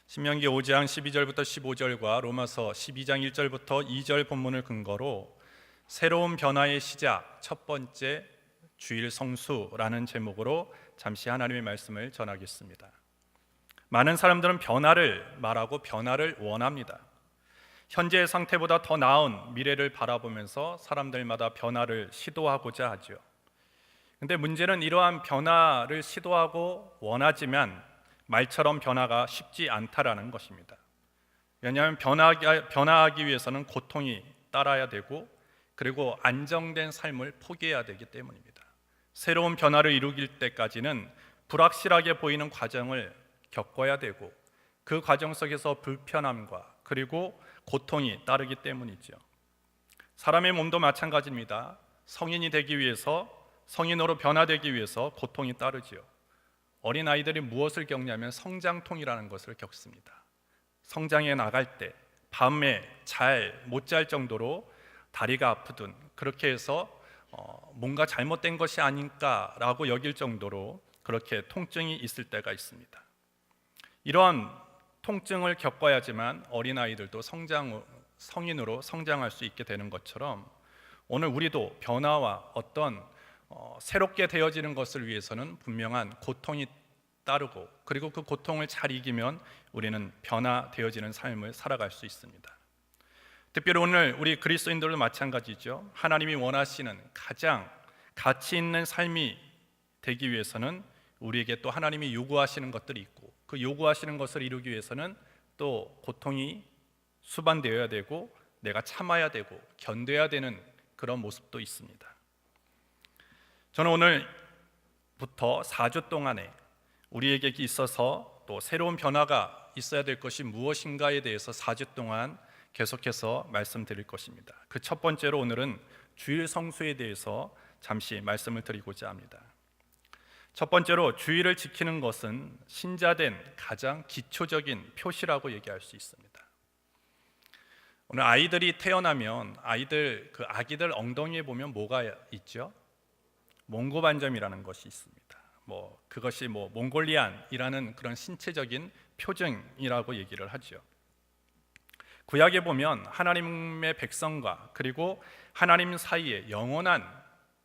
신명기 5장 12절부터 15절과 로마서 12장 1절부터 2절 본문을 근거로 새로운 변화의 시작, 첫 번째 주일 성수라는 제목으로 잠시 하나님의 말씀을 전하겠습니다. 많은 사람들은 변화를 말하고 변화를 원합니다. 현재의 상태보다 더 나은 미래를 바라보면서 사람들마다 변화를 시도하고자 하죠. 근데 문제는 이러한 변화를 시도하고 원하지만 말처럼 변화가 쉽지 않다라는 것입니다. 왜냐하면 변화하기 위해서는 고통이 따라야 되고, 그리고 안정된 삶을 포기해야 되기 때문입니다. 새로운 변화를 이루길 때까지는 불확실하게 보이는 과정을 겪어야 되고, 그 과정 속에서 불편함과 그리고 고통이 따르기 때문이죠. 사람의 몸도 마찬가지입니다. 성인이 되기 위해서, 성인으로 변화되기 위해서 고통이 따르지요. 어린아이들이 무엇을 겪냐면 성장통이라는 것을 겪습니다. 성장해 나갈 때 밤에 잘 못 잘 정도로 다리가 아프든, 그렇게 해서 뭔가 잘못된 것이 아닌가라고 여길 정도로 그렇게 통증이 있을 때가 있습니다. 이러한 통증을 겪어야지만 어린아이들도 성인으로 성장할 수 있게 되는 것처럼, 오늘 우리도 변화와 어떤 새롭게 되어지는 것을 위해서는 분명한 고통이 따르고, 그리고 그 고통을 잘 이기면 우리는 변화되어지는 삶을 살아갈 수 있습니다. 특별히 오늘 우리 그리스도인들도 마찬가지죠. 하나님이 원하시는 가장 가치 있는 삶이 되기 위해서는 우리에게 또 하나님이 요구하시는 것들이 있고, 그 요구하시는 것을 이루기 위해서는 또 고통이 수반되어야 되고, 내가 참아야 되고 견뎌야 되는 그런 모습도 있습니다. 저는 오늘부터 4주 동안에 우리에게 있어서 또 새로운 변화가 있어야 될 것이 무엇인가에 대해서 4주 동안 계속해서 말씀드릴 것입니다. 그 첫 번째로 오늘은 주일 성수에 대해서 잠시 말씀을 드리고자 합니다. 첫 번째로, 주일을 지키는 것은 신자된 가장 기초적인 표시라고 얘기할 수 있습니다. 오늘 아이들이 태어나면 아기들 엉덩이에 보면 뭐가 있죠? 몽고반점이라는 것이 있습니다. 그것이 몽골리안이라는 그런 신체적인 표징이라고 얘기를 하죠. 구약에 보면 하나님의 백성과 그리고 하나님 사이에 영원한,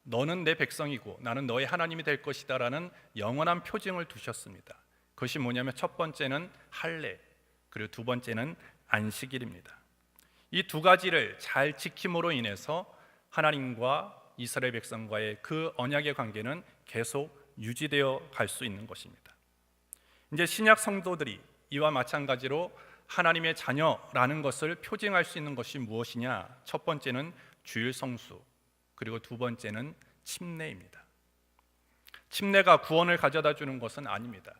너는 내 백성이고 나는 너의 하나님이 될 것이다 라는 영원한 표징을 두셨습니다. 그것이 뭐냐면 첫 번째는 할례, 그리고 두 번째는 안식일입니다. 이 두 가지를 잘 지킴으로 인해서 하나님과 이스라엘 백성과의 그 언약의 관계는 계속 유지되어 갈 수 있는 것입니다. 이제 신약 성도들이 이와 마찬가지로 하나님의 자녀라는 것을 표징할 수 있는 것이 무엇이냐? 첫 번째는 주일 성수, 그리고 두 번째는 침례입니다. 침례가 구원을 가져다 주는 것은 아닙니다.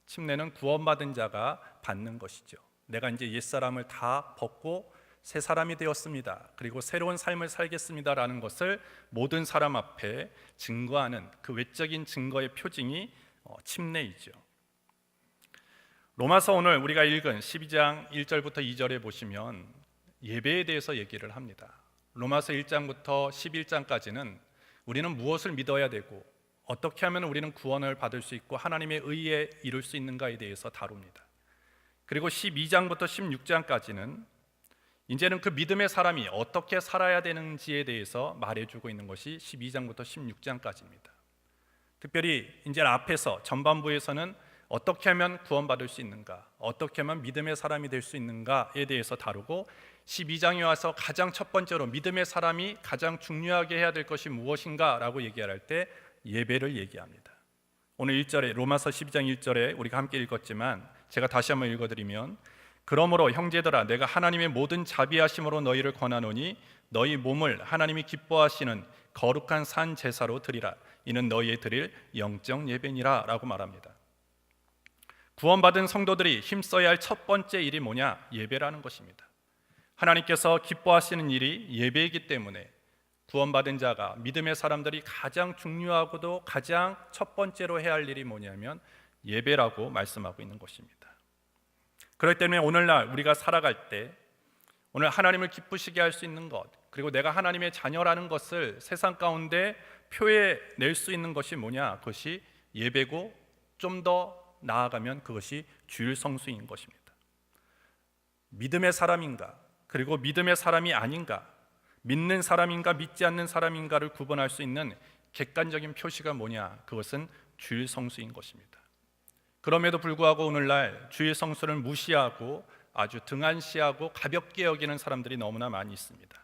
침례는 구원받은 자가 받는 것이죠. 내가 이제 옛사람을 다 벗고 새 사람이 되었습니다, 그리고 새로운 삶을 살겠습니다라는 것을 모든 사람 앞에 증거하는 그 외적인 증거의 표징이 침례이죠. 로마서 오늘 우리가 읽은 12장 1절부터 2절에 보시면 예배에 대해서 얘기를 합니다. 로마서 1장부터 11장까지는 우리는 무엇을 믿어야 되고, 어떻게 하면 우리는 구원을 받을 수 있고 하나님의 의에 이룰 수 있는가에 대해서 다룹니다. 그리고 12장부터 16장까지는 이제는 그 믿음의 사람이 어떻게 살아야 되는지에 대해서 말해주고 있는 것이 12장부터 16장까지입니다. 특별히 이제 앞에서 전반부에서는 어떻게 하면 구원받을 수 있는가, 어떻게 하면 믿음의 사람이 될 수 있는가에 대해서 다루고, 12장에 와서 가장 첫 번째로 믿음의 사람이 가장 중요하게 해야 될 것이 무엇인가 라고 얘기할 때 예배를 얘기합니다. 오늘 1절에, 로마서 12장 1절에 우리가 함께 읽었지만 제가 다시 한번 읽어드리면, 그러므로 형제들아, 내가 하나님의 모든 자비하심으로 너희를 권하노니 너희 몸을 하나님이 기뻐하시는 거룩한 산 제사로 드리라. 이는 너희의 드릴 영적 예배니라 라고 말합니다. 구원받은 성도들이 힘써야 할 첫 번째 일이 뭐냐? 예배라는 것입니다. 하나님께서 기뻐하시는 일이 예배이기 때문에 구원받은 자가, 믿음의 사람들이 가장 중요하고도 가장 첫 번째로 해야 할 일이 뭐냐면 예배라고 말씀하고 있는 것입니다. 그렇기 때문에 오늘날 우리가 살아갈 때 오늘 하나님을 기쁘시게 할 수 있는 것, 그리고 내가 하나님의 자녀라는 것을 세상 가운데 표해낼 수 있는 것이 뭐냐? 그것이 예배고, 좀 더 나아가면 그것이 주일 성수인 것입니다. 믿음의 사람인가, 그리고 믿음의 사람이 아닌가, 믿는 사람인가 믿지 않는 사람인가를 구분할 수 있는 객관적인 표시가 뭐냐? 그것은 주일 성수인 것입니다. 그럼에도 불구하고 오늘날 주일 성수를 무시하고 아주 등한시하고 가볍게 여기는 사람들이 너무나 많이 있습니다.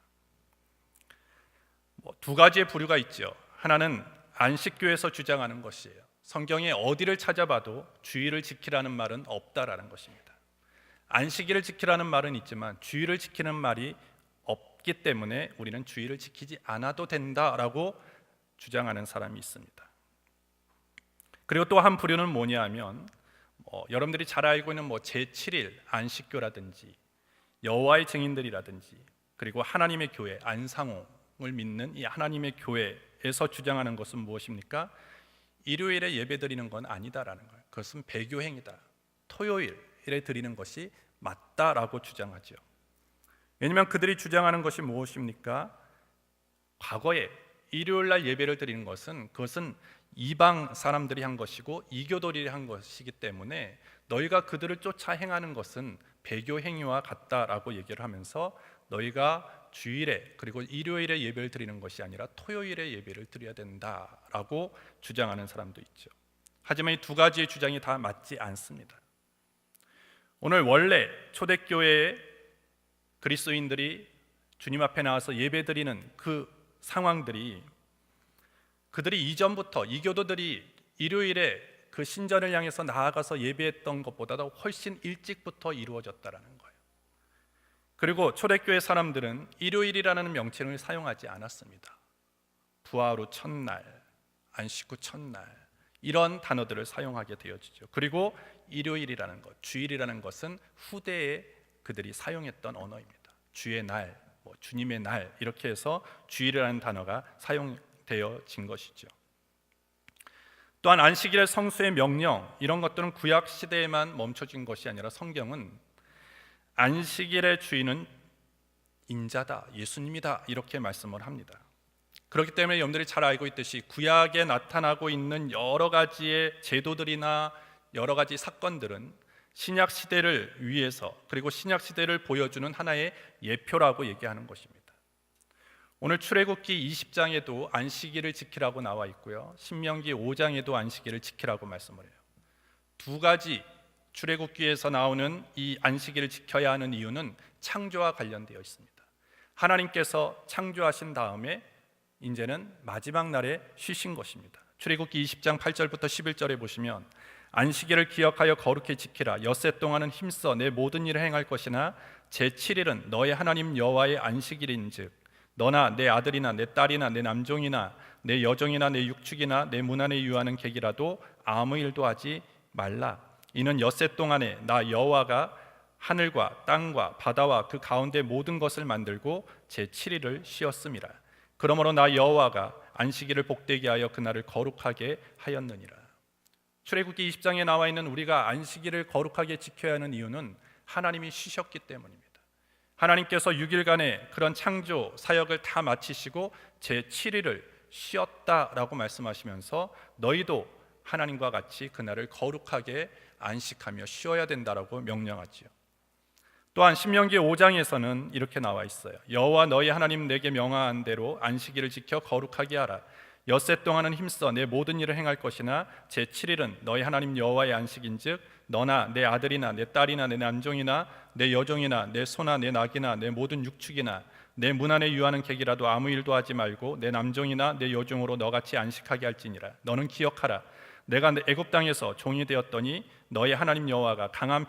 두 가지의 부류가 있죠. 하나는 안식교에서 주장하는 것이에요. 성경에 어디를 찾아봐도 주일을 지키라는 말은 없다라는 것입니다. 안식일을 지키라는 말은 있지만 주일을 지키는 말이 없기 때문에 우리는 주일을 지키지 않아도 된다라고 주장하는 사람이 있습니다. 그리고 또 한 부류는 뭐냐 하면 여러분들이 잘 알고 있는 제7일 안식교라든지 여호와의 증인들이라든지 그리고 하나님의 교회 안상홍을 믿는 이 하나님의 교회에서 주장하는 것은 무엇입니까? 일요일에 예배드리는 건 아니다라는 거예요. 그것은 배교행위다. 토요일에 드리는 것이 맞다라고 주장하죠. 왜냐하면 그들이 주장하는 것이 무엇입니까? 과거에 일요일날 예배를 드리는 것은 그것은 이방 사람들이 한 것이고 이교도들이 한 것이기 때문에 너희가 그들을 쫓아 행하는 것은 배교 행위와 같다라고 얘기를 하면서 너희가 주일에 그리고 일요일에 예배를 드리는 것이 아니라 토요일에 예배를 드려야 된다라고 주장하는 사람도 있죠. 하지만 이 두 가지의 주장이 다 맞지 않습니다. 오늘 원래 초대교회의 그리스도인들이 주님 앞에 나와서 예배드리는 그 상황들이 그들이 이전부터 이교도들이 일요일에 그 신전을 향해서 나아가서 예배했던 것보다도 훨씬 일찍부터 이루어졌다라는 거예요. 그리고 초대교회 사람들은 일요일이라는 명칭을 사용하지 않았습니다. 부활 후 첫날, 안식 후 첫날 이런 단어들을 사용하게 되어지죠. 그리고 일요일이라는 것, 주일이라는 것은 후대에 그들이 사용했던 언어입니다. 주의 날, 주님의 날 이렇게 해서 주일이라는 단어가 사용되어진 것이죠. 또한 안식일의 성수의 명령 이런 것들은 구약 시대에만 멈춰진 것이 아니라 성경은 안식일의 주인은 인자다, 예수님이다 이렇게 말씀을 합니다. 그렇기 때문에 여러분들이 잘 알고 있듯이 구약에 나타나고 있는 여러 가지의 제도들이나 여러 가지 사건들은 신약 시대를 위해서 그리고 신약 시대를 보여주는 하나의 예표라고 얘기하는 것입니다. 오늘 출애굽기 20장에도 안식일을 지키라고 나와 있고요. 신명기 5장에도 안식일을 지키라고 말씀을 해요. 두 가지 출애굽기에서 나오는 이 안식일을 지켜야 하는 이유는 창조와 관련되어 있습니다. 하나님께서 창조하신 다음에 이제는 마지막 날에 쉬신 것입니다. 출애굽기 20장 8절부터 11절에 보시면 안식일을 기억하여 거룩히 지키라. 엿새 동안은 힘써 내 모든 일을 행할 것이나 제7일은 너의 하나님 여호와의 안식일인즉 너나 내 아들이나 내 딸이나 내 남종이나 내 여종이나 내 육축이나 내 문 안에 유하는 객이라도 아무 일도 하지 말라. 이는 엿새 동안에 나 여호와가 하늘과 땅과 바다와 그 가운데 모든 것을 만들고 제7일을 쉬었음이라. 그러므로 나 여호와가 안식일을 복되게 하여 그날을 거룩하게 하였느니라. 출애굽기 20장에 나와 있는 우리가 안식일을 거룩하게 지켜야 하는 이유는 하나님이 쉬셨기 때문입니다. 하나님께서 6일간의 그런 창조 사역을 다 마치시고 제7일을 쉬었다라고 말씀하시면서 너희도 하나님과 같이 그날을 거룩하게 안식하며 쉬어야 된다라고 명령하지요. 또한 신명기 5장에서는 이렇게 나와 있어요. 여호와 너희 하나님 내게 명하한 대로 안식일을 지켜 거룩하게 하라. 엿새 동안은 힘써 내 모든 일을 행할 것이나 제7일은 너희 하나님 여호와의 안식인즉 너나 내 아들이나 내 딸이나 내 남종이나 내 여종이나 내 소나 내 낙이나 내 모든 육축이나 내 문 안에 유하는 객이라도 아무 일도 하지 말고 내 남종이나 내 여종으로 너같이 안식하게 할지니라. 너는 기억하라. 내가 애굽 땅에서 종이 되었더니 너의 하나님 여호와가 강한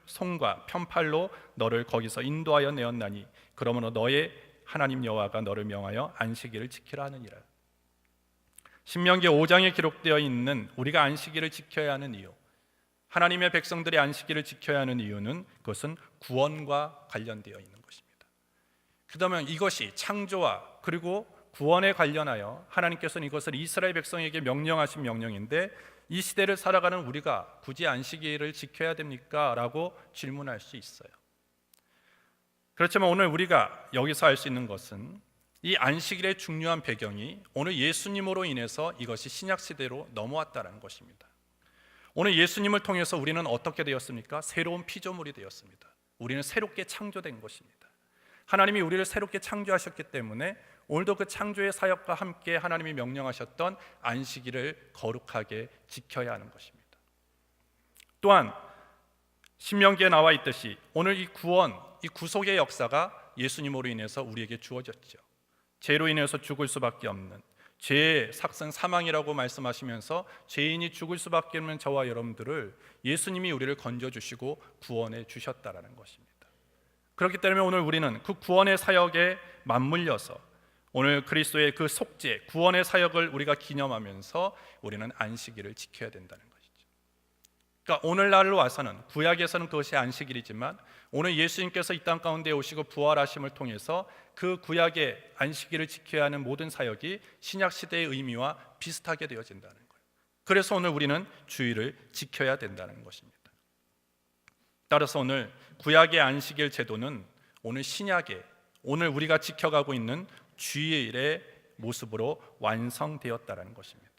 손과 편팔로 너를 거기서 인도하여 내었나니 그러므로 너의 하나님 여호와가 너를 명하여 안식일을 지키라 하느니라. 신명기 5장에 기록되어 있는 우리가 안식일을 지켜야 하는 이유, 하나님의 백성들이 안식일을 지켜야 하는 이유는 그것은 구원과 관련되어 있는 것입니다. 그렇다면 이것이 창조와 그리고 구원에 관련하여 하나님께서는 이것을 이스라엘 백성에게 명령하신 명령인데 이 시대를 살아가는 우리가 굳이 안식일을 지켜야 됩니까? 라고 질문할 수 있어요. 그렇지만 오늘 우리가 여기서 알 수 있는 것은 이 안식일의 중요한 배경이 오늘 예수님으로 인해서 이것이 신약 시대로 넘어왔다는 것입니다. 오늘 예수님을 통해서 우리는 어떻게 되었습니까? 새로운 피조물이 되었습니다. 우리는 새롭게 창조된 것입니다. 하나님이 우리를 새롭게 창조하셨기 때문에 오늘도 그 창조의 사역과 함께 하나님이 명령하셨던 안식일을 거룩하게 지켜야 하는 것입니다. 또한 신명기에 나와 있듯이 오늘 이 구원, 이 구속의 역사가 예수님으로 인해서 우리에게 주어졌죠. 죄로 인해서 죽을 수밖에 없는, 죄의 삭은 사망이라고 말씀하시면서 죄인이 죽을 수밖에 없는 저와 여러분들을 예수님이 우리를 건져주시고 구원해 주셨다라는 것입니다. 그렇기 때문에 오늘 우리는 그 구원의 사역에 맞물려서 오늘 그리스도의 그 속죄, 구원의 사역을 우리가 기념하면서 우리는 안식일을 지켜야 된다는 것이죠. 그러니까 오늘날로 와서는, 구약에서는 그것이 안식일이지만 오늘 예수님께서 이 땅 가운데 오시고 부활하심을 통해서 그 구약의 안식일을 지켜야 하는 모든 사역이 신약 시대의 의미와 비슷하게 되어진다는 거예요. 그래서 오늘 우리는 주일을 지켜야 된다는 것입니다. 따라서 오늘 구약의 안식일 제도는 오늘 신약의, 오늘 우리가 지켜가고 있는 주일의 모습으로 완성되었다는 것입니다.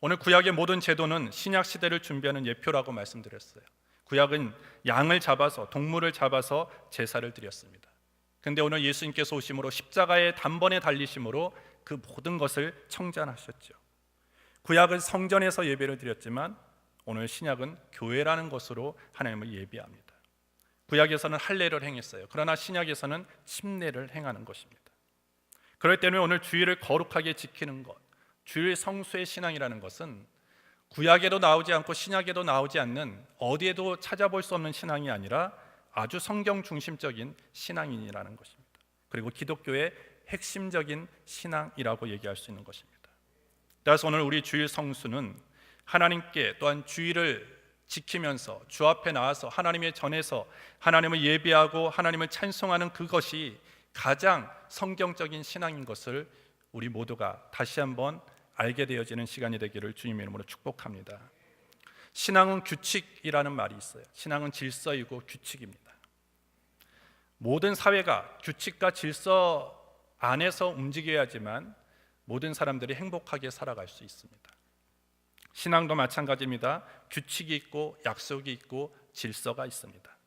오늘 구약의 모든 제도는 신약 시대를 준비하는 예표라고 말씀드렸어요. 구약은 양을 잡아서, 동물을 잡아서 제사를 드렸습니다. 그런데 오늘 예수님께서 오심으로 십자가의 단번에 달리심으로 그 모든 것을 청산하셨죠. 구약은 성전에서 예배를 드렸지만 오늘 신약은 교회라는 것으로 하나님을 예배합니다. 구약에서는 할례를 행했어요. 그러나 신약에서는 침례를 행하는 것입니다. 그럴 때는 오늘 주일을 거룩하게 지키는 것, 주일 성수의 신앙이라는 것은 구약에도 나오지 않고 신약에도 나오지 않는, 어디에도 찾아볼 수 없는 신앙이 아니라 아주 성경 중심적인 신앙인이라는 것입니다. 그리고 기독교의 핵심적인 신앙이라고 얘기할 수 있는 것입니다. 따라서 오늘 우리 주일 성수는 하나님께, 또한 주일을 지키면서 주 앞에 나와서 하나님의 전에서 하나님을 예배하고 하나님을 찬송하는 그것이 가장 성경적인 신앙인 것을 우리 모두가 다시 한번 알게 되어지는 시간이 되기를 주님의 이름으로 축복합니다. 신앙은 규칙이라는 말이 있어요. 신앙은 질서이고 규칙입니다. 모든 사회가 규칙과 질서 안에서 움직여야지만 모든 사람들이 행복하게 살아갈 수 있습니다. 신앙도 마찬가지입니다. 규칙이 있고 약속이 있고 질서가 있습니다.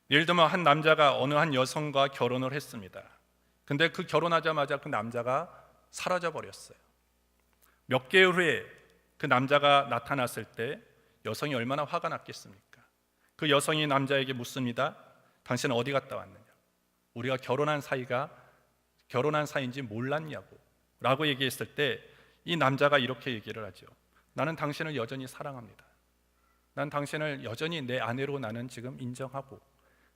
예를 들면 한 남자가 어느 한 여성과 결혼을 했습니다. 근데 그 결혼하자마자 그 남자가 사라져 버렸어요. 몇 개월 후에 그 남자가 나타났을 때 여성이 얼마나 화가 났겠습니까? 그 여성이 남자에게 묻습니다. 당신은 어디 갔다 왔느냐? 우리가 결혼한 사이인지 몰랐냐고 라고 얘기했을 때 이 남자가 이렇게 얘기를 하죠. 나는 당신을 여전히 사랑합니다. 난 당신을 여전히 내 아내로 나는 지금 인정하고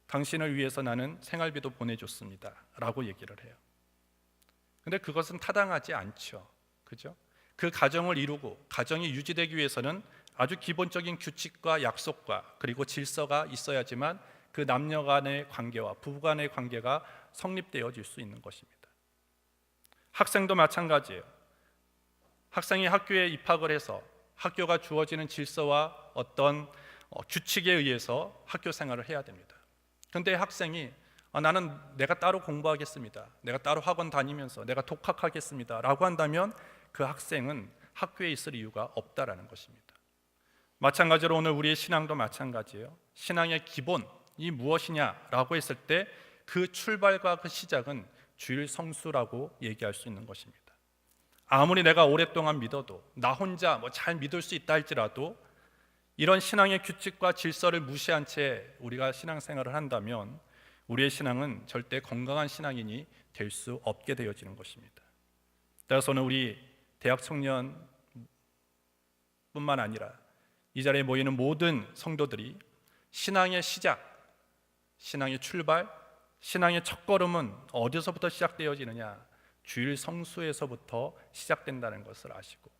당신을 위해서 나는 생활비도 보내줬습니다 라고 얘기를 해요. 근데 그것은 타당하지 않죠. 그죠? 그 가정을 이루고 가정이 유지되기 위해서는 아주 기본적인 규칙과 약속과 그리고 질서가 있어야지만 그 남녀 간의 관계와 부부 간의 관계가 성립되어질 수 있는 것입니다. 학생도 마찬가지예요. 학생이 학교에 입학을 해서 학교가 주어지는 질서와 어떤 규칙에 의해서 학교 생활을 해야 됩니다. 그런데 학생이 나는 내가 따로 공부하겠습니다, 내가 따로 학원 다니면서 내가 독학하겠습니다 라고 한다면 그 학생은 학교에 있을 이유가 없다라는 것입니다. 마찬가지로 오늘 우리의 신앙도 마찬가지예요. 신앙의 기본이 무엇이냐라고 했을 때 그 출발과 그 시작은 주일 성수라고 얘기할 수 있는 것입니다. 아무리 내가 오랫동안 믿어도, 나 혼자 잘 믿을 수 있다 할지라도 이런 신앙의 규칙과 질서를 무시한 채 우리가 신앙생활을 한다면 우리의 신앙은 절대 건강한 신앙인이 될 수 없게 되어지는 것입니다. 따라서 오늘 우리 대학 청년뿐만 아니라 이 자리에 모이는 모든 성도들이 신앙의 시작, 신앙의 출발, 신앙의 첫걸음은 어디서부터 시작되어지느냐? 주일 성수에서부터 시작된다는 것을 아시고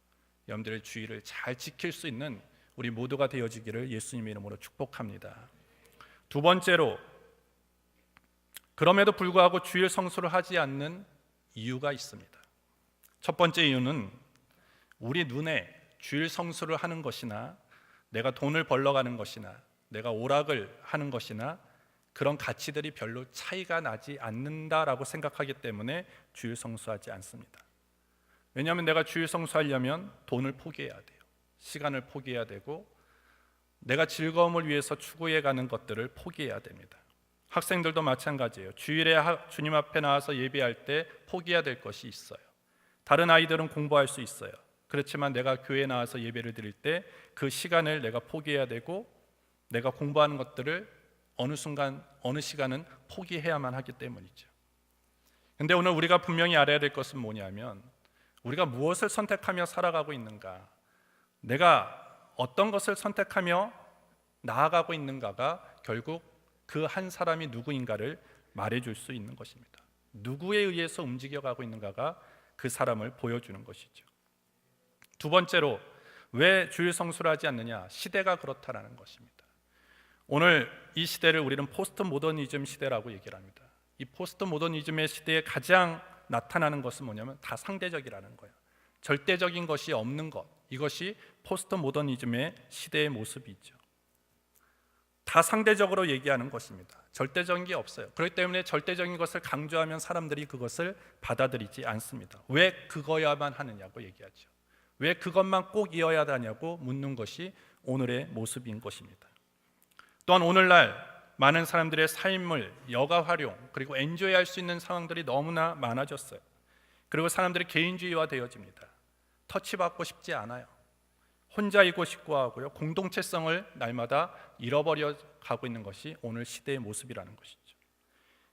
여러분들의 주일을 잘 지킬 수 있는 우리 모두가 되어지기를 예수님의 이름으로 축복합니다. 두 번째로, 그럼에도 불구하고 주일 성수를 하지 않는 이유가 있습니다. 첫 번째 이유는 우리 눈에 주일 성수를 하는 것이나 내가 돈을 벌러 가는 것이나 내가 오락을 하는 것이나 그런 가치들이 별로 차이가 나지 않는다라고 생각하기 때문에 주일 성수하지 않습니다. 왜냐하면 내가 주일 성수하려면 돈을 포기해야 돼요. 시간을 포기해야 되고 내가 즐거움을 위해서 추구해 가는 것들을 포기해야 됩니다. 학생들도 마찬가지예요. 주일에 주님 앞에 나와서 예배할 때 포기해야 될 것이 있어요. 다른 아이들은 공부할 수 있어요. 그렇지만 내가 교회에 나와서 예배를 드릴 때 그 시간을 내가 포기해야 되고, 내가 공부하는 것들을 어느 순간 어느 시간은 포기해야만 하기 때문이죠. 근데 오늘 우리가 분명히 알아야 될 것은 뭐냐면, 우리가 무엇을 선택하며 살아가고 있는가, 내가 어떤 것을 선택하며 나아가고 있는가가 결국 그 한 사람이 누구인가를 말해줄 수 있는 것입니다. 누구에 의해서 움직여가고 있는가가 그 사람을 보여주는 것이죠. 두 번째로, 왜 주일 성수를 하지 않느냐? 시대가 그렇다라는 것입니다. 오늘 이 시대를 우리는 포스트 모더니즘 시대라고 얘기를 합니다. 이 포스트 모더니즘의 시대에 가장 나타나는 것은 뭐냐면 다 상대적이라는 거예요. 절대적인 것이 없는 것, 이것이 포스트 모더니즘의 시대의 모습이죠. 다 상대적으로 얘기하는 것입니다. 절대적인 게 없어요. 그렇기 때문에 절대적인 것을 강조하면 사람들이 그것을 받아들이지 않습니다. 왜 그거야만 하느냐고 얘기하죠. 왜 그것만 꼭 이어야 하냐고 묻는 것이 오늘의 모습인 것입니다. 또한 오늘날 많은 사람들의 삶을 여가 활용 그리고 엔조이할 수 있는 상황들이 너무나 많아졌어요. 그리고 사람들이 개인주의화 되어집니다. 터치받고 싶지 않아요. 혼자이고 싶고 하고요. 공동체성을 날마다 잃어버려 가고 있는 것이 오늘 시대의 모습이라는 것이죠.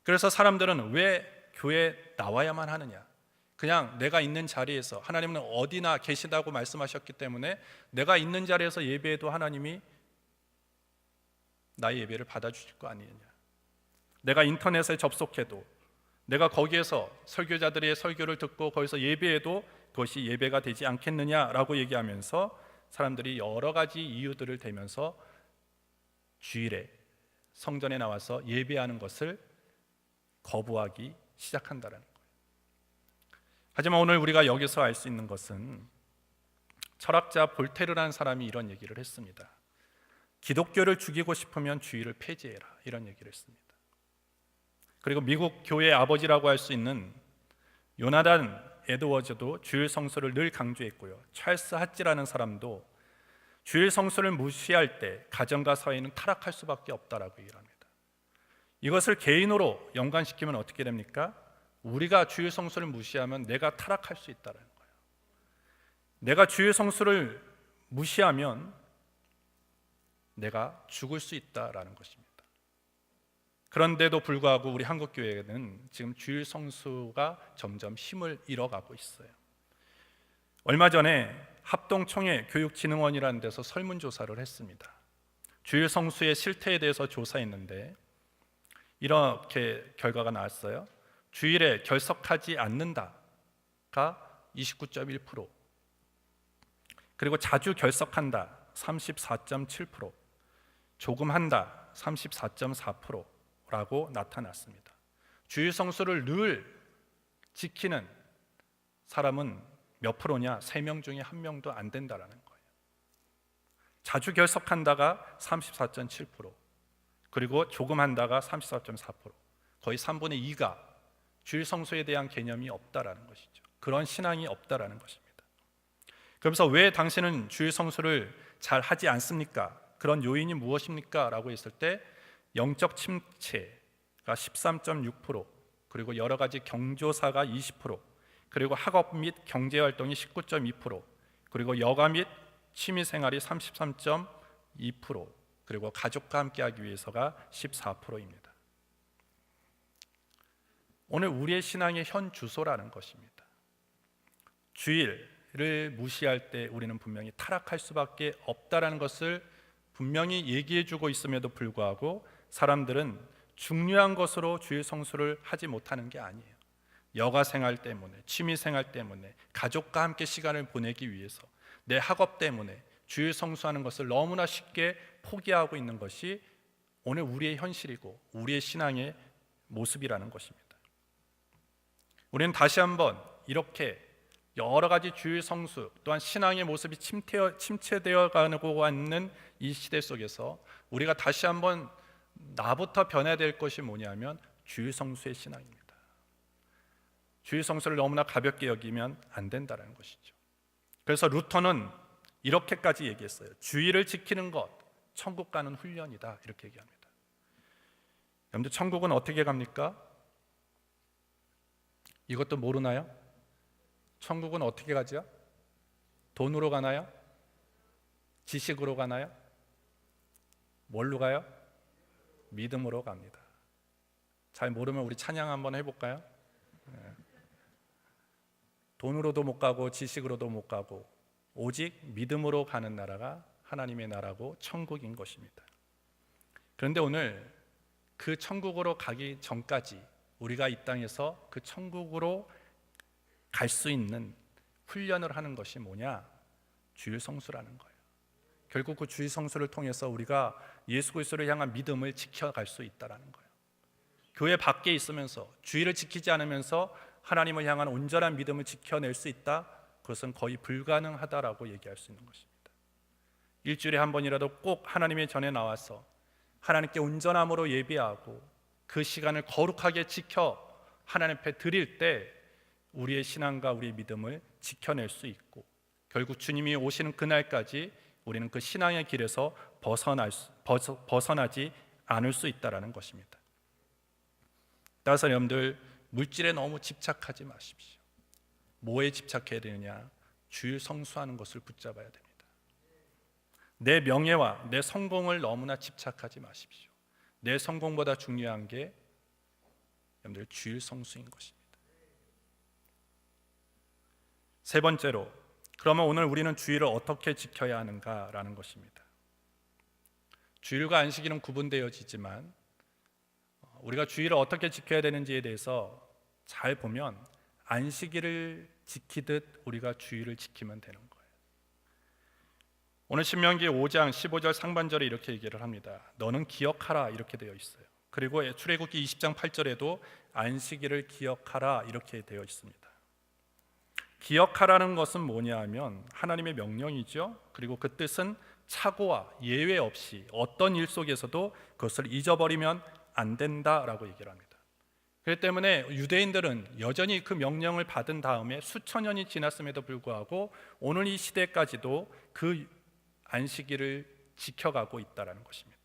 그래서 사람들은 왜 교회에 나와야만 하느냐? 그냥 내가 있는 자리에서, 하나님은 어디나 계시다고 말씀하셨기 때문에 내가 있는 자리에서 예배해도 하나님이 나의 예배를 받아주실 거 아니느냐? 내가 인터넷에 접속해도, 내가 거기에서 설교자들의 설교를 듣고 거기서 예배해도 그것이 예배가 되지 않겠느냐라고 얘기하면서 사람들이 여러 가지 이유들을 대면서 주일에 성전에 나와서 예배하는 것을 거부하기 시작한다는 거예요. 하지만 오늘 우리가 여기서 알 수 있는 것은, 철학자 볼테르라는 사람이 이런 얘기를 했습니다. 기독교를 죽이고 싶으면 주일을 폐지해라, 이런 얘기를 했습니다. 그리고 미국 교회의 아버지라고 할 수 있는 요나단 에드워즈도 주일 성수를 늘 강조했고요. 찰스 핫지라는 사람도 주일 성수를 무시할 때 가정과 사회는 타락할 수밖에 없다라고 얘기를 합니다. 이것을 개인으로 연관시키면 어떻게 됩니까? 우리가 주일 성수를 무시하면 내가 타락할 수 있다는 거예요. 내가 주일 성수를 무시하면 내가 죽을 수 있다라는 것입니다. 그런데도 불구하고 우리 한국교회는 지금 주일 성수가 점점 힘을 잃어가고 있어요. 얼마 전에 합동총회교육진흥원이라는 데서 설문조사를 했습니다. 주일 성수의 실태에 대해서 조사했는데 이렇게 결과가 나왔어요. 주일에 결석하지 않는다가 29.1%, 그리고 자주 결석한다 34.7%, 조금 한다 34.4%라고 나타났습니다. 주일 성수를 늘 지키는 사람은 몇 프로냐? 3명 중에 1명도 안 된다라는 거예요. 자주 결석한다가 34.7%, 그리고 조금 한다가 34.4%, 거의 3분의 2가 주일 성수에 대한 개념이 없다라는 것이죠. 그런 신앙이 없다라는 것입니다. 그러면서 왜 당신은 주일 성수를 잘 하지 않습니까? 그런 요인이 무엇입니까? 라고 했을 때 영적 침체가 13.6%, 그리고 여러 가지 경조사가 20%, 그리고 학업 및 경제활동이 19.2%, 그리고 여가 및 취미생활이 33.2%, 그리고 가족과 함께하기 위해서가 14%입니다. 오늘 우리의 신앙의 현 주소라는 것입니다. 주일을 무시할 때 우리는 분명히 타락할 수밖에 없다라는 것을 분명히 얘기해주고 있음에도 불구하고 사람들은 중요한 것으로 주일 성수를 하지 못하는 게 아니에요. 여가 생활 때문에, 취미 생활 때문에, 가족과 함께 시간을 보내기 위해서, 내 학업 때문에 주일 성수하는 것을 너무나 쉽게 포기하고 있는 것이 오늘 우리의 현실이고 우리의 신앙의 모습이라는 것입니다. 우리는 다시 한번 이렇게 여러 가지 주일 성수 또한 신앙의 모습이 침체되어 가고 있는 이 시대 속에서 우리가 다시 한번 나부터 변해야 될 것이 뭐냐면 주일 성수의 신앙입니다. 주일 성수를 너무나 가볍게 여기면 안 된다는 것이죠. 그래서 루터는 이렇게까지 얘기했어요. 주일을 지키는 것, 천국 가는 훈련이다 이렇게 얘기합니다. 여러분들 천국은 어떻게 갑니까? 이것도 모르나요? 천국은 어떻게 가죠? 돈으로 가나요? 지식으로 가나요? 뭘로 가요? 믿음으로 갑니다. 잘 모르면 우리 찬양 한번 해볼까요? 돈으로도 못 가고 지식으로도 못 가고 오직 믿음으로 가는 나라가 하나님의 나라고 천국인 것입니다. 그런데 오늘 그 천국으로 가기 전까지 우리가 이 땅에서 그 천국으로 갈 수 있는 훈련을 하는 것이 뭐냐? 주일 성수라는 거예요. 결국 그 주일 성수를 통해서 우리가 예수 그리스도를 향한 믿음을 지켜갈 수 있다는 거예요. 교회 밖에 있으면서 주일을 지키지 않으면서 하나님을 향한 온전한 믿음을 지켜낼 수 있다? 그것은 거의 불가능하다라고 얘기할 수 있는 것입니다. 일주일에 한 번이라도 꼭 하나님의 전에 나와서 하나님께 온전함으로 예배하고 그 시간을 거룩하게 지켜 하나님 앞에 드릴 때 우리의 신앙과 우리의 믿음을 지켜낼 수 있고 결국 주님이 오시는 그날까지 우리는 그 신앙의 길에서 벗어나지 않을 수 있다는 것입니다. 따라서 여러분들 물질에 너무 집착하지 마십시오. 뭐에 집착해야 되느냐? 주일 성수하는 것을 붙잡아야 됩니다. 내 명예와 내 성공을 너무나 집착하지 마십시오. 내 성공보다 중요한 게 여러분들 주일 성수인 것입니다. 세 번째로, 그러면 오늘 우리는 주일을 어떻게 지켜야 하는가라는 것입니다. 주일과 안식일은 구분되어지지만 우리가 주일을 어떻게 지켜야 되는지에 대해서 잘 보면 안식일을 지키듯 우리가 주일을 지키면 되는 거예요. 오늘 신명기 5장 15절 상반절에 이렇게 얘기를 합니다. 너는 기억하라 이렇게 되어 있어요. 그리고 출애굽기 20장 8절에도 안식일을 기억하라 이렇게 되어 있습니다. 기억하라는 것은 뭐냐 하면 하나님의 명령이죠. 그리고 그 뜻은 착오와 예외 없이 어떤 일 속에서도 그것을 잊어버리면 안 된다라고 얘기를 합니다. 그렇기 때문에 유대인들은 여전히 그 명령을 받은 다음에 수천 년이 지났음에도 불구하고 오늘 이 시대까지도 그 안식일을 지켜가고 있다는 것입니다.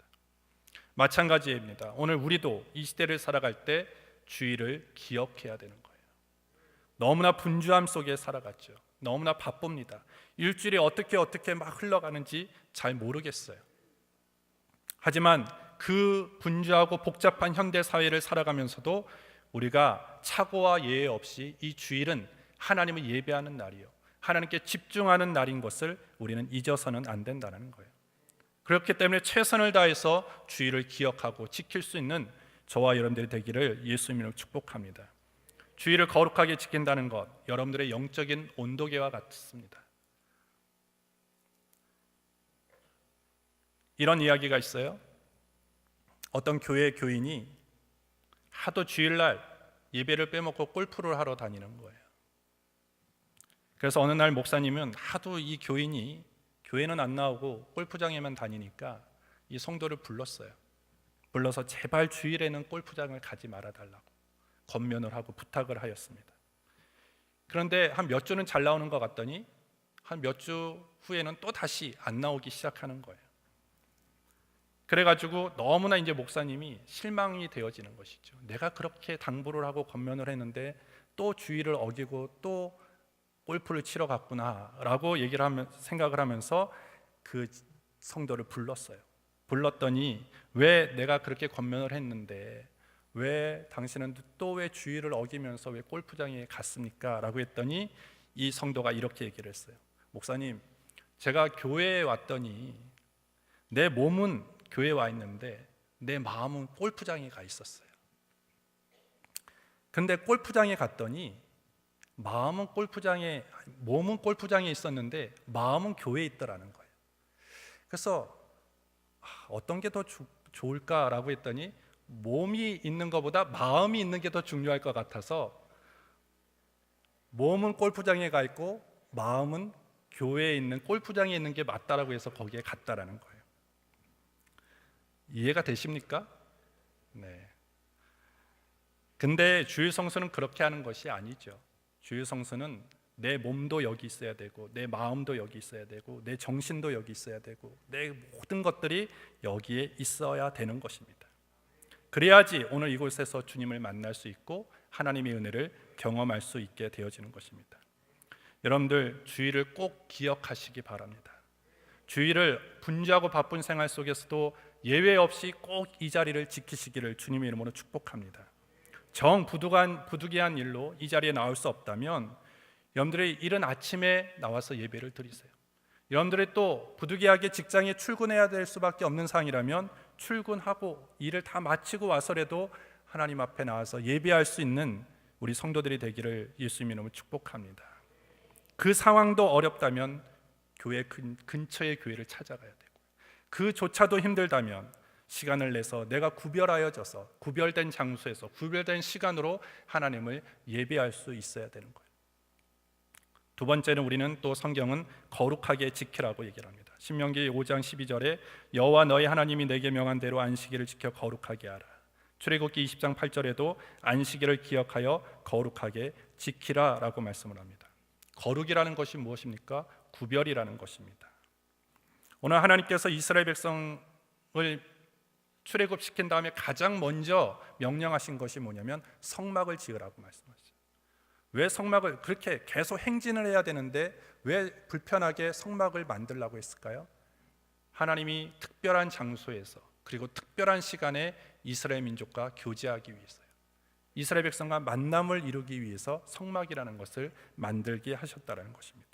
마찬가지입니다. 오늘 우리도 이 시대를 살아갈 때 주일을 기억해야 되는 거예요. 너무나 분주함 속에 살아갔죠. 너무나 바쁩니다. 일주일이 어떻게 막 흘러가는지 잘 모르겠어요. 하지만 그 분주하고 복잡한 현대 사회를 살아가면서도 우리가 착오와 예외 없이 이 주일은 하나님을 예배하는 날이요, 하나님께 집중하는 날인 것을 우리는 잊어서는 안 된다는 거예요. 그렇기 때문에 최선을 다해서 주일을 기억하고 지킬 수 있는 저와 여러분들이 되기를 예수님으로 축복합니다. 주일을 거룩하게 지킨다는 것, 여러분들의 영적인 온도계와 같습니다. 이런 이야기가 있어요. 어떤 교회 교인이 하도 주일날 예배를 빼먹고 골프를 하러 다니는 거예요. 그래서 어느 날 목사님은 하도 이 교인이 교회는 안 나오고 골프장에만 다니니까 이 성도를 불렀어요. 불러서 제발 주일에는 골프장을 가지 말아달라고 권면을 하고 부탁을 하였습니다. 그런데 한 몇 주는 잘 나오는 것 같더니 한 몇 주 후에는 또 다시 안 나오기 시작하는 거예요. 그래가지고 너무나 이제 목사님이 실망이 되어지는 것이죠. 내가 그렇게 당부를 하고 권면을 했는데 또 주의를 어기고 또 골프를 치러 갔구나라고 생각을 하면서 그 성도를 불렀어요. 불렀더니 왜 내가 그렇게 권면을 했는데 왜 당신은 또 왜 주의를 어기면서 왜 골프장에 갔습니까? 라고 했더니 이 성도가 이렇게 얘기를 했어요. 목사님, 제가 교회에 왔더니 내 몸은 교회에 와 있는데 내 마음은 골프장에 가 있었어요. 근데 골프장에 갔더니 몸은 골프장에 있었는데 마음은 교회에 있더라는 거예요. 그래서 어떤 게 더 좋을까라고 했더니 몸이 있는 것보다 마음이 있는 게 더 중요할 것 같아서 몸은 골프장에 가 있고 마음은 교회에 있는 골프장에 있는 게 맞다라고 해서 거기에 갔다라는 거예요. 이해가 되십니까? 네. 근데 주일 성수는 그렇게 하는 것이 아니죠. 주일 성수는 내 몸도 여기 있어야 되고, 내 마음도 여기 있어야 되고, 내 정신도 여기 있어야 되고, 내 모든 것들이 여기에 있어야 되는 것입니다. 그래야지 오늘 이곳에서 주님을 만날 수 있고 하나님의 은혜를 경험할 수 있게 되어지는 것입니다. 여러분들 주일을 꼭 기억하시기 바랍니다. 주일을 분주하고 바쁜 생활 속에서도 예외 없이 꼭 이 자리를 지키시기를 주님의 이름으로 축복합니다. 정 부득이한 일로 이 자리에 나올 수 없다면 여러분들이 이른 아침에 나와서 예배를 드리세요. 여러분들이 또 부득이하게 직장에 출근해야 될 수밖에 없는 상황이라면 출근하고 일을 다 마치고 와서라도 하나님 앞에 나와서 예배할 수 있는 우리 성도들이 되기를 예수님의 이름으로 축복합니다. 그 상황도 어렵다면 교회 근처의 교회를 찾아가야 되고, 그조차도 힘들다면 시간을 내서 내가 구별하여져서 구별된 장소에서 구별된 시간으로 하나님을 예배할 수 있어야 되는 거예요. 두 번째는 우리는 또 성경은 거룩하게 지키라고 얘기를 합니다. 신명기 5장 12절에 여호와 너희 하나님이 내게 명한 대로 안식일을 지켜 거룩하게 하라. 출애굽기 20장 8절에도 안식일을 기억하여 거룩하게 지키라 라고 말씀을 합니다. 거룩이라는 것이 무엇입니까? 구별이라는 것입니다. 오늘 하나님께서 이스라엘 백성을 출애굽시킨 다음에 가장 먼저 명령하신 것이 뭐냐면 성막을 지으라고 말씀하셨어요. 왜 성막을 그렇게 계속 행진을 해야 되는데 왜 불편하게 성막을 만들라고 했을까요? 하나님이 특별한 장소에서 그리고 특별한 시간에 이스라엘 민족과 교제하기 위해서요. 이스라엘 백성과 만남을 이루기 위해서 성막이라는 것을 만들게 하셨다는 것입니다.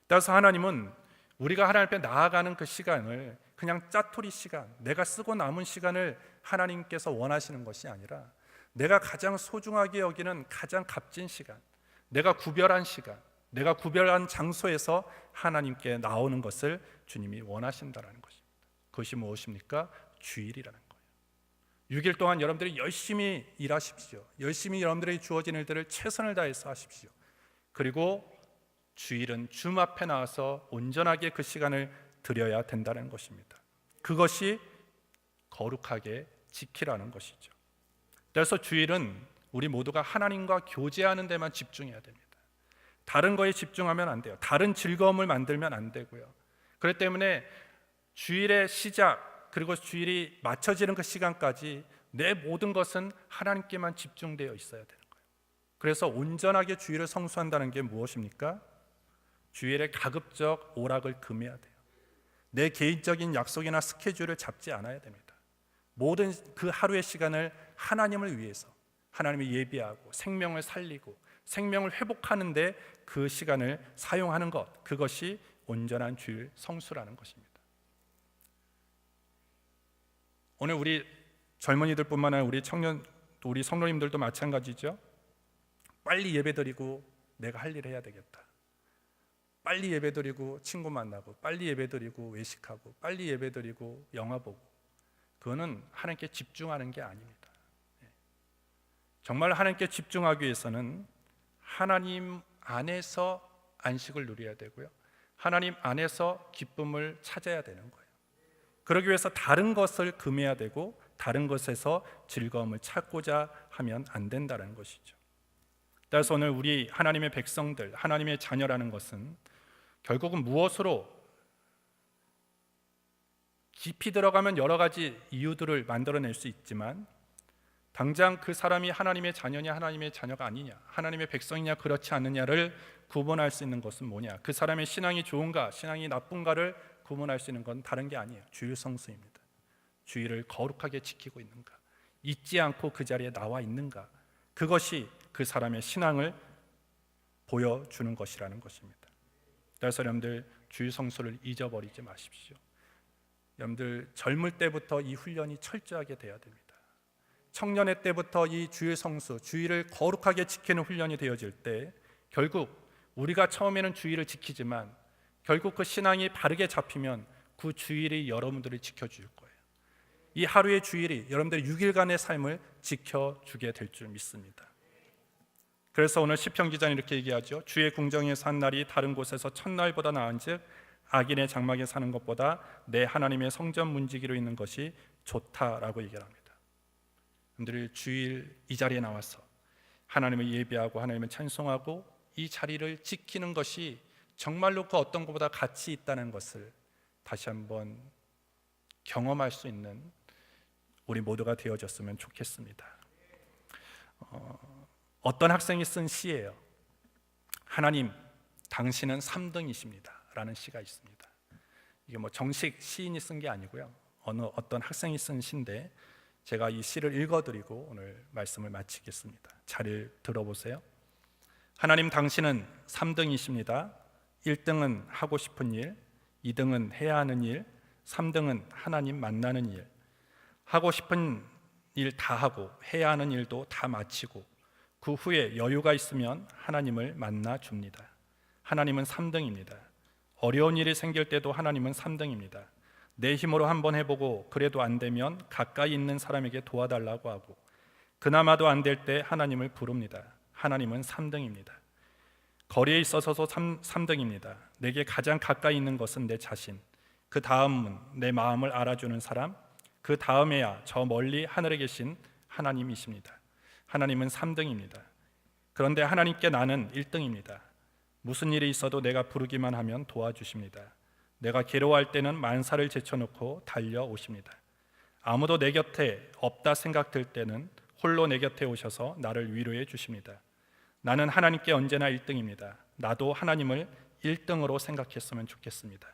따라서 하나님은 우리가 하나님 앞에 나아가는 그 시간을 그냥 짜투리 시간, 내가 쓰고 남은 시간을 하나님께서 원하시는 것이 아니라 내가 가장 소중하게 여기는 가장 값진 시간, 내가 구별한 시간, 내가 구별한 장소에서 하나님께 나오는 것을 주님이 원하신다는 것입니다. 그것이 무엇입니까? 주일이라는 거예요. 6일 동안 여러분들이 열심히 일하십시오. 열심히 여러분들에게 주어진 일들을 최선을 다해서 하십시오. 그리고 주일은 주님 앞에 나와서 온전하게 그 시간을 드려야 된다는 것입니다. 그것이 거룩하게 지키라는 것이죠. 그래서 주일은 우리 모두가 하나님과 교제하는 데만 집중해야 됩니다. 다른 거에 집중하면 안 돼요. 다른 즐거움을 만들면 안 되고요. 그렇기 때문에 주일의 시작 그리고 주일이 맞춰지는 그 시간까지 내 모든 것은 하나님께만 집중되어 있어야 되는 거예요. 그래서 온전하게 주일을 성수한다는 게 무엇입니까? 주일에 가급적 오락을 금해야 돼요. 내 개인적인 약속이나 스케줄을 잡지 않아야 됩니다. 모든 그 하루의 시간을 하나님을 위해서 하나님을 예비하고 생명을 살리고 생명을 회복하는 데 그 시간을 사용하는 것, 그것이 온전한 주일 성수라는 것입니다. 오늘 우리 젊은이들뿐만 아니라 우리 청년, 우리 성도님들도 마찬가지죠. 빨리 예배드리고 내가 할 일을 해야 되겠다. 빨리 예배드리고 친구 만나고 빨리 예배드리고 외식하고 빨리 예배드리고 영화 보고, 그거는 하나님께 집중하는 게 아닙니다. 정말 하나님께 집중하기 위해서는 하나님 안에서 안식을 누려야 되고요. 하나님 안에서 기쁨을 찾아야 되는 거예요. 그러기 위해서 다른 것을 금해야 되고 다른 것에서 즐거움을 찾고자 하면 안 된다는 것이죠. 따라서 오늘 우리 하나님의 백성들, 하나님의 자녀라는 것은 결국은 무엇으로 깊이 들어가면 여러 가지 이유들을 만들어낼 수 있지만 당장 그 사람이 하나님의 자녀냐 하나님의 자녀가 아니냐, 하나님의 백성이냐 그렇지 않느냐를 구분할 수 있는 것은 뭐냐, 그 사람의 신앙이 좋은가 신앙이 나쁜가를 구분할 수 있는 건 다른 게 아니에요. 주일 성수입니다. 주일을 거룩하게 지키고 있는가, 잊지 않고 그 자리에 나와 있는가, 그것이 그 사람의 신앙을 보여주는 것이라는 것입니다. 그래서 여러분들 주일 성수를 잊어버리지 마십시오. 여러분들 젊을 때부터 이 훈련이 철저하게 돼야 됩니다. 청년의 때부터 이 주일 성수, 주일을 거룩하게 지키는 훈련이 되어질 때 결국 우리가 처음에는 주일을 지키지만 결국 그 신앙이 바르게 잡히면 그 주일이 여러분들을 지켜줄 거예요. 이 하루의 주일이 여러분들의 6일간의 삶을 지켜주게 될 줄 믿습니다. 그래서 오늘 시편 기자는 이렇게 얘기하죠. 주의 궁정에서 한 날이 다른 곳에서 첫날보다 나은즉 악인의 장막에 사는 것보다 내 하나님의 성전 문지기로 있는 것이 좋다라고 얘기를 합니다. 여러분들이 주일 이 자리에 나와서 하나님을 예배하고 하나님을 찬송하고 이 자리를 지키는 것이 정말로 그 어떤 것보다 가치 있다는 것을 다시 한번 경험할 수 있는 우리 모두가 되어졌으면 좋겠습니다. 어떤 학생이 쓴 시예요. 하나님, 당신은 3등이십니다 라는 시가 있습니다. 이게 뭐 정식 시인이 쓴 게 아니고요, 어떤 학생이 쓴 시인데 제가 이 시를 읽어드리고 오늘 말씀을 마치겠습니다. 잘 들어보세요. 하나님, 당신은 3등이십니다. 1등은 하고 싶은 일, 2등은 해야 하는 일, 3등은 하나님 만나는 일. 하고 싶은 일 다 하고 해야 하는 일도 다 마치고 그 후에 여유가 있으면 하나님을 만나 줍니다. 하나님은 3등입니다. 어려운 일이 생길 때도 하나님은 3등입니다. 내 힘으로 한번 해보고 그래도 안 되면 가까이 있는 사람에게 도와달라고 하고 그나마도 안 될 때 하나님을 부릅니다. 하나님은 3등입니다. 거리에 있어서도 3등입니다. 내게 가장 가까이 있는 것은 내 자신, 그 다음은 내 마음을 알아주는 사람, 그 다음에야 저 멀리 하늘에 계신 하나님이십니다. 하나님은 3등입니다. 그런데 하나님께 나는 1등입니다. 무슨 일이 있어도 내가 부르기만 하면 도와주십니다. 내가 괴로워할 때는 만사를 제쳐놓고 달려오십니다. 아무도 내 곁에 없다 생각될 때는 홀로 내 곁에 오셔서 나를 위로해 주십니다. 나는 하나님께 언제나 1등입니다. 나도 하나님을 1등으로 생각했으면 좋겠습니다.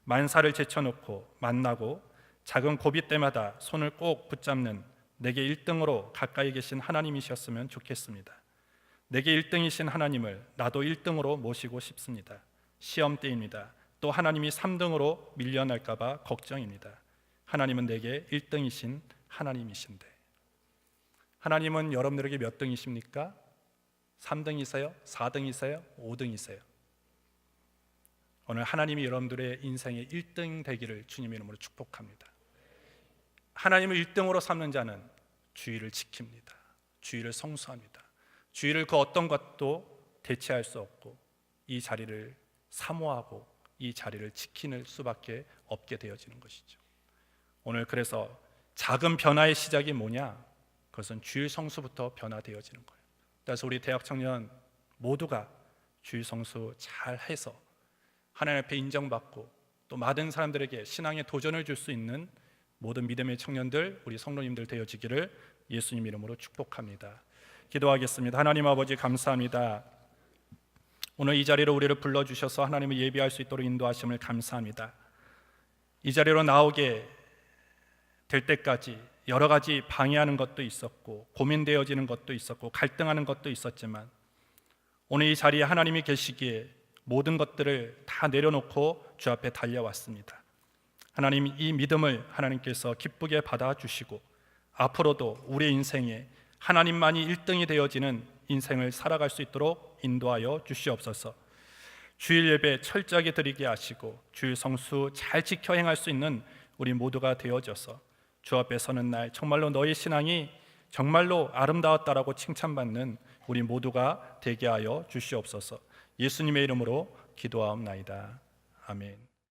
만사를 제쳐놓고 만나고 작은 고비 때마다 손을 꼭 붙잡는 내게 1등으로 가까이 계신 하나님이셨으면 좋겠습니다. 내게 1등이신 하나님을 나도 1등으로 모시고 싶습니다. 시험 때입니다. 또 하나님이 3등으로 밀려날까 봐 걱정입니다. 하나님은 내게 1등이신 하나님이신데, 하나님은 여러분들에게 몇 등이십니까? 3등이세요? 4등이세요? 5등이세요? 오늘 하나님이 여러분들의 인생의 1등 되기를 주님의 이름으로 축복합니다. 하나님을 1등으로 삼는 자는 주의를 지킵니다. 주의를 성수합니다. 주의를 그 어떤 것도 대체할 수 없고 이 자리를 사모하고 이 자리를 지키는 수밖에 없게 되어지는 것이죠. 오늘 그래서 작은 변화의 시작이 뭐냐? 그것은 주일 성수부터 변화되어지는 거예요. 그래서 우리 대학 청년 모두가 주일 성수 잘 해서 하나님 앞에 인정받고 또 많은 사람들에게 신앙의 도전을 줄 수 있는 모든 믿음의 청년들, 우리 성도님들 되어지기를 예수님 이름으로 축복합니다. 기도하겠습니다. 하나님 아버지, 감사합니다. 오늘 이 자리로 우리를 불러주셔서 하나님을 예배할 수 있도록 인도하심을 감사합니다. 이 자리로 나오게 될 때까지 여러 가지 방해하는 것도 있었고 고민되어지는 것도 있었고 갈등하는 것도 있었지만 오늘 이 자리에 하나님이 계시기에 모든 것들을 다 내려놓고 주 앞에 달려왔습니다. 하나님, 이 믿음을 하나님께서 기쁘게 받아주시고 앞으로도 우리의 인생에 하나님만이 1등이 되어지는 인생을 살아갈 수 있도록 인도하여 주시옵소서. 주일 예배 철저하게 드리게 하시고 주일 성수 잘 지켜 행할 수 있는 우리 모두가 되어져서 주 앞에 서는 날 정말로 너의 신앙이 정말로 아름다웠다라고 칭찬받는 우리 모두가 되게 하여 주시옵소서. 예수님의 이름으로 기도하옵나이다. 아멘.